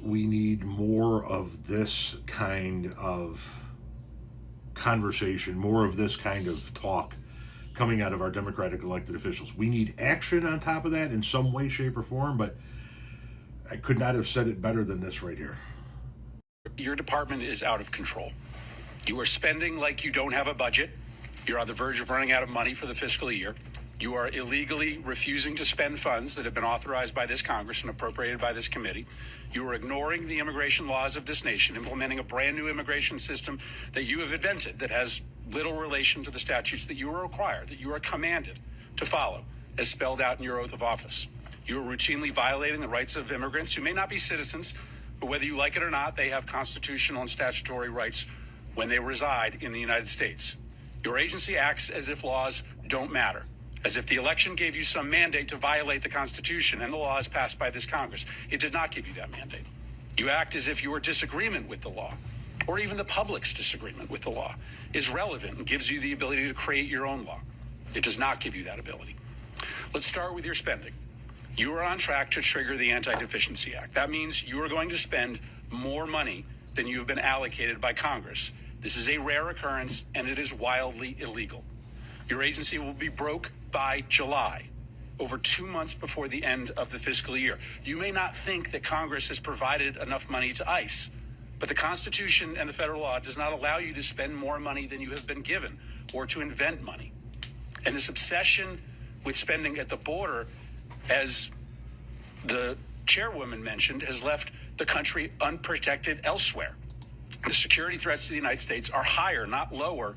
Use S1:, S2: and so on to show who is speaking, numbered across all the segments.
S1: we need more of this kind of conversation, more of this kind of talk coming out of our Democratic elected officials. We need action on top of that in some way, shape, or form, but I could not have said it better than this right here.
S2: Your department is out of control. You are spending like you don't have a budget. You're on the verge of running out of money for the fiscal year. You are illegally refusing to spend funds that have been authorized by this Congress and appropriated by this committee. You are ignoring the immigration laws of this nation, implementing a brand new immigration system that you have invented that has little relation to the statutes that you are required, that you are commanded to follow, as spelled out in your oath of office. You are routinely violating the rights of immigrants who may not be citizens, but whether you like it or not, they have constitutional and statutory rights when they reside in the United States. Your agency acts as if laws don't matter, as if the election gave you some mandate to violate the Constitution and the laws passed by this Congress. It did not give you that mandate. You act as if your disagreement with the law, or even the public's disagreement with the law, is relevant and gives you the ability to create your own law. It does not give you that ability. Let's start with your spending. You are on track to trigger the Anti-Deficiency Act. That means you are going to spend more money than you've been allocated by Congress. This is a rare occurrence, and it is wildly illegal. Your agency will be broke by July, over 2 months before the end of the fiscal year. You may not think that Congress has provided enough money to ICE, but the Constitution and the federal law does not allow you to spend more money than you have been given or to invent money. And this obsession with spending at the border, as the chairwoman mentioned, has left the country unprotected elsewhere. The security threats to the United States are higher, not lower,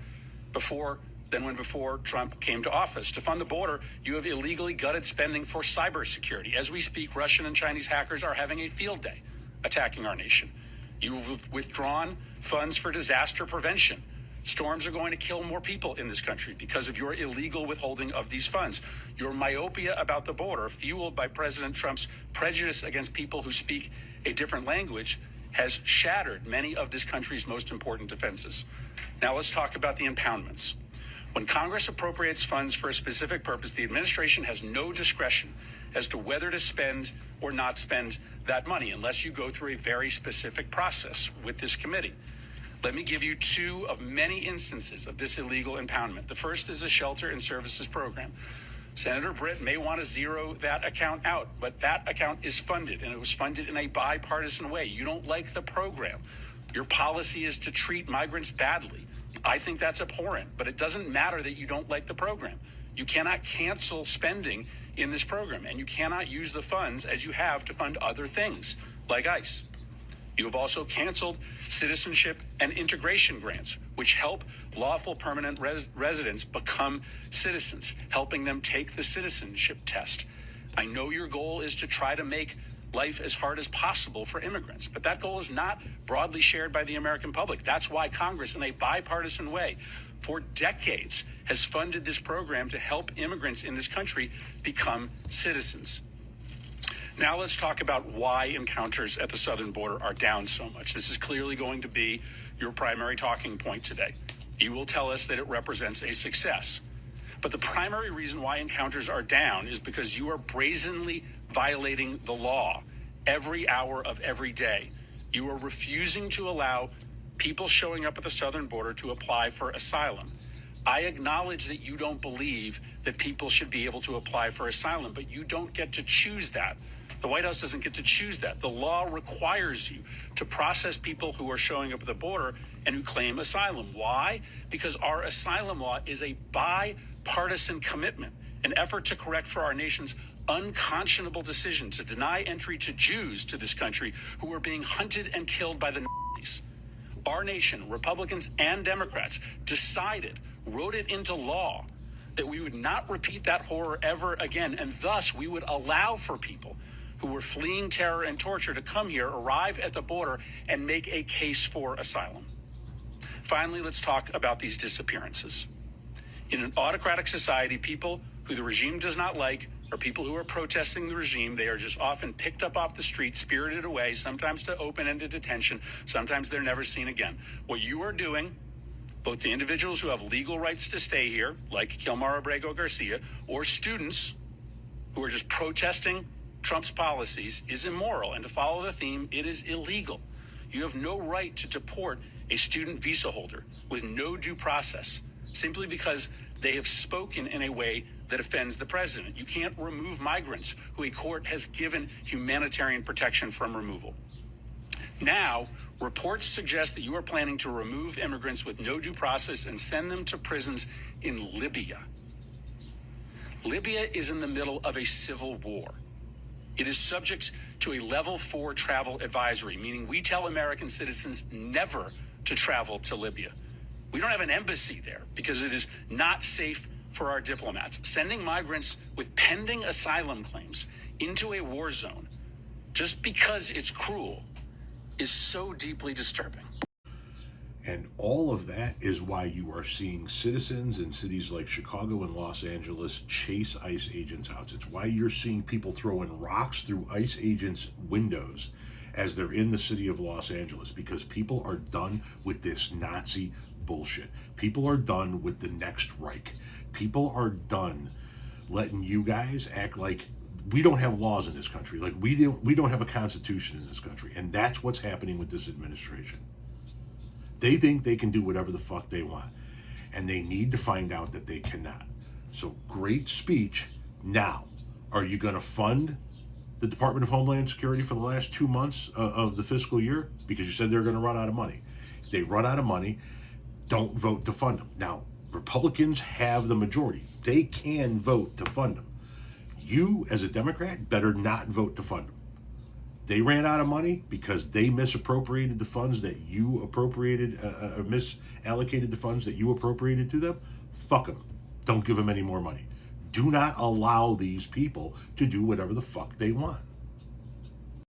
S2: than when Trump came to office. To fund the border, you have illegally gutted spending for cybersecurity. As we speak, Russian and Chinese hackers are having a field day attacking our nation. You've withdrawn funds for disaster prevention. Storms are going to kill more people in this country because of your illegal withholding of these funds. Your myopia about the border, fueled by President Trump's prejudice against people who speak a different language, has shattered many of this country's most important defenses. Now let's talk about the impoundments. When Congress appropriates funds for a specific purpose, the administration has no discretion as to whether to spend or not spend that money unless you go through a very specific process with this committee. Let me give you two of many instances of this illegal impoundment. The first is the Shelter and Services Program. Senator Britt may want to zero that account out, but that account is funded, and it was funded in a bipartisan way. You don't like the program. Your policy is to treat migrants badly. I think that's abhorrent, but it doesn't matter that you don't like the program. You cannot cancel spending in this program, and you cannot use the funds as you have to fund other things like ICE. You have also canceled citizenship and integration grants, which help lawful permanent residents become citizens, helping them take the citizenship test. I know your goal is to try to make life as hard as possible for immigrants, but that goal is not broadly shared by the American public. That's why Congress, in a bipartisan way, for decades, has funded this program to help immigrants in this country become citizens. Now let's talk about why encounters at the southern border are down so much. This is clearly going to be your primary talking point today. You will tell us that it represents a success. But the primary reason why encounters are down is because you are brazenly violating the law every hour of every day. You are refusing to allow people showing up at the southern border to apply for asylum. I acknowledge that you don't believe that people should be able to apply for asylum, but you don't get to choose that. The White House doesn't get to choose that. The law requires you to process people who are showing up at the border and who claim asylum. Why? Because our asylum law is a bipartisan commitment, an effort to correct for our nation's unconscionable decision to deny entry to Jews to this country who are being hunted and killed by the Nazis. Our nation, Republicans and Democrats, wrote it into law that we would not repeat that horror ever again, and thus we would allow for people who were fleeing terror and torture to come here, arrive at the border, and make a case for asylum. Finally, let's talk about these disappearances. In an autocratic society, people who the regime does not like or people who are protesting the regime, they are just often picked up off the street, spirited away, sometimes to open-ended detention, sometimes they're never seen again. What you are doing, both the individuals who have legal rights to stay here, like Kilmar Abrego Garcia, or students who are just protesting Trump's policies is immoral, and to follow the theme, it is illegal. You have no right to deport a student visa holder with no due process simply because they have spoken in a way that offends the president. You can't remove migrants who a court has given humanitarian protection from removal. Now, reports suggest that you are planning to remove immigrants with no due process and send them to prisons in Libya. Libya is in the middle of a civil war. It is subject to a level 4 travel advisory, meaning we tell American citizens never to travel to Libya. We don't have an embassy there because it is not safe for our diplomats. Sending migrants with pending asylum claims into a war zone just because it's cruel is so deeply disturbing.
S1: And all of that is why you are seeing citizens in cities like Chicago and Los Angeles chase ICE agents out. It's why you're seeing people throwing rocks through ICE agents' windows as they're in the city of Los Angeles, because people are done with this Nazi bullshit. People are done with the next Reich. People are done letting you guys act like we don't have laws in this country. Like we don't have a constitution in this country. And that's what's happening with this administration. They think they can do whatever the fuck they want, and they need to find out that they cannot. So great speech. Now, are you going to fund the Department of Homeland Security for the last 2 months of the fiscal year? Because you said they're going to run out of money. If they run out of money, don't vote to fund them. Now, Republicans have the majority. They can vote to fund them. You, as a Democrat, better not vote to fund them. They ran out of money because they misappropriated the funds that you appropriated, misallocated the funds that you appropriated to them. Fuck them. Don't give them any more money. Do not allow these people to do whatever the fuck they want.